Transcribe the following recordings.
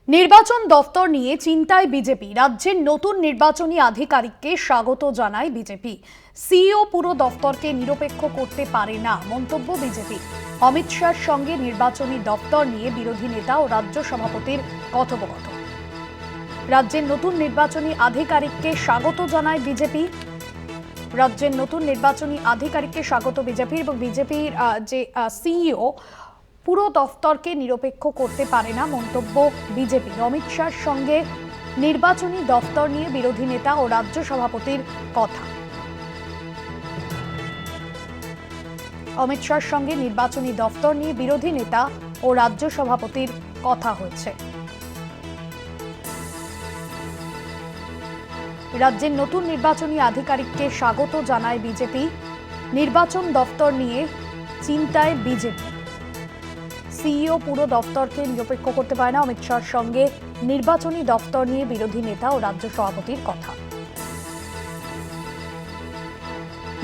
নির্বাচন দফতর নিয়ে চিন্তায় বিজেপি। রাজ্যের নতুন নির্বাচনী আধিকারিককে স্বাগত জানায় বিজেপি। সিইও পুরো দফতরকে নিরপেক্ষ করতে পারে না মন্তব্য বিজেপি। অমিত শাহর সঙ্গে নির্বাচনী দফতর নিয়ে বিরোধী নেতা ও রাজ্য সভাপতির কথোপকথন। রাজ্যের নতুন নির্বাচনী আধিকারিককে স্বাগত জানায় বিজেপি। রাজ্যের নতুন নির্বাচনী আধিকারিককে স্বাগত বিজেপি এবং বিজেপির যে সিইও পুরো দফতরকে নিরপেক্ষ করতে পারে না মন্তব্য বিজেপির। অমিত শাহর সঙ্গে নির্বাচনী দফতর নিয়ে বিরোধী নেতা ও রাজ্য সভাপতির কথা। অমিত শাহর সঙ্গে নির্বাচনী দফতর নিয়ে বিরোধী নেতা ও রাজ্য সভাপতির কথা হয়েছে। রাজ্যের নতুন নির্বাচনী আধিকারিককে স্বাগত জানায় বিজেপি। নির্বাচন দফতর নিয়ে চিন্তায় বিজেপি। সিইও পুরো দফতরকে নিরপেক্ষ করতে পারে না অমিত শাহর সঙ্গে নির্বাচনী দফতর নিয়ে বিরোধী নেতা ও রাজ্য সভাপতির কথা।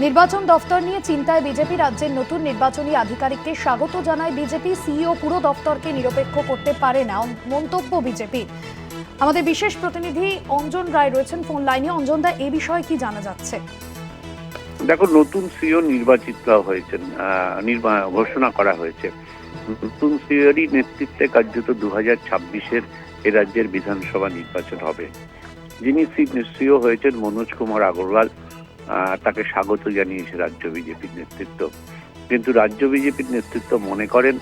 নির্বাচন দফতর নিয়ে চিন্তায় বিজেপি। রাজ্যের নতুন নির্বাচনী আধিকারিককে স্বাগত জানায় বিজেপি। সিইও পুরো দফতরকে নিরপেক্ষ করতে পারে না মন্তব্য বিজেপি। আমাদের বিশেষ প্রতিনিধি অঞ্জন রায় রয়েছেন ফোন লাইনে। অঞ্জন দা, এই বিষয়ে কি জানা যাচ্ছে? দেখো, নতুন সিইও নির্বাচিত হয়েছেন, ঘোষণা করা হয়েছে। নতুন সিইওরই নেতৃত্বে কার্যত 2026-এর এ রাজ্যের বিধানসভা নির্বাচন হবে। যিনি সিইও হয়েছেন মনোজ কুমার আগরওয়াল, তাকে স্বাগত জানিয়েছে রাজ্য বিজেপির নেতৃত্ব। কিন্তু রাজ্য বিজেপির নেতৃত্ব মনে করেন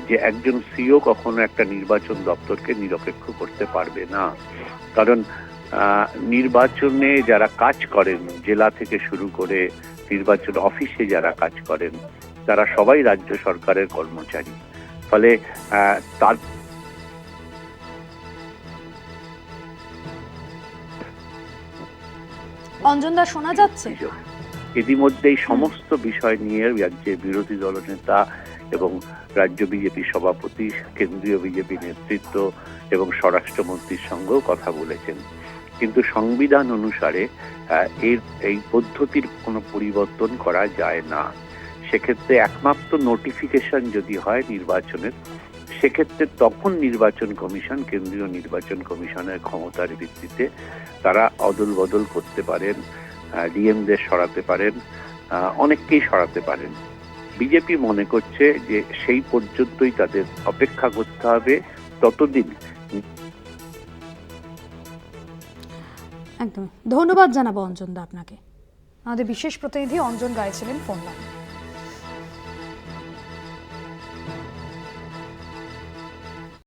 যে একজন সিইও কখনো একটা নির্বাচন দপ্তরকে নিরপেক্ষ করতে পারবে না। কারণ নির্বাচনে যারা কাজ করেন, জেলা থেকে শুরু করে নির্বাচন অফিসে যারা কাজ করেন, তারা সবাই রাজ্য সরকারের কর্মচারী। ফলে তার অঞ্জনদা, শোনা যাচ্ছে? ইতিমধ্যেই সমস্ত বিষয় নিয়ে রাজ্যের বিরোধী দলনেতা এবং রাজ্য বিজেপি সভাপতি, কেন্দ্রীয় বিজেপি নেতৃত্ব এবং স্বরাষ্ট্রমন্ত্রীর সঙ্গেও কথা বলেছেন। কিন্তু সংবিধান অনুসারে এই পদ্ধতির কোনো পরিবর্তন করা যায় না। সেক্ষেত্রে একমাত্র নোটিফিকেশন যদি হয় নির্বাচনের, সেক্ষেত্রে তখন নির্বাচন কমিশন, কেন্দ্রীয় নির্বাচন কমিশনের ক্ষমতার ভিত্তিতে তারা অদল বদল করতে পারেন, ডিএমদের সরাতে পারেন, অনেককেই সরাতে পারেন। বিজেপি মনে করছে যে সেই পর্যন্তই তাদের অপেক্ষা করতে হবে, ততদিন। একদম ধন্যবাদ জানাবো অঞ্জন দা আপনাকে। আমাদের বিশেষ প্রতিনিধি অঞ্জন রায় ছিলেন ফোন লাইনে।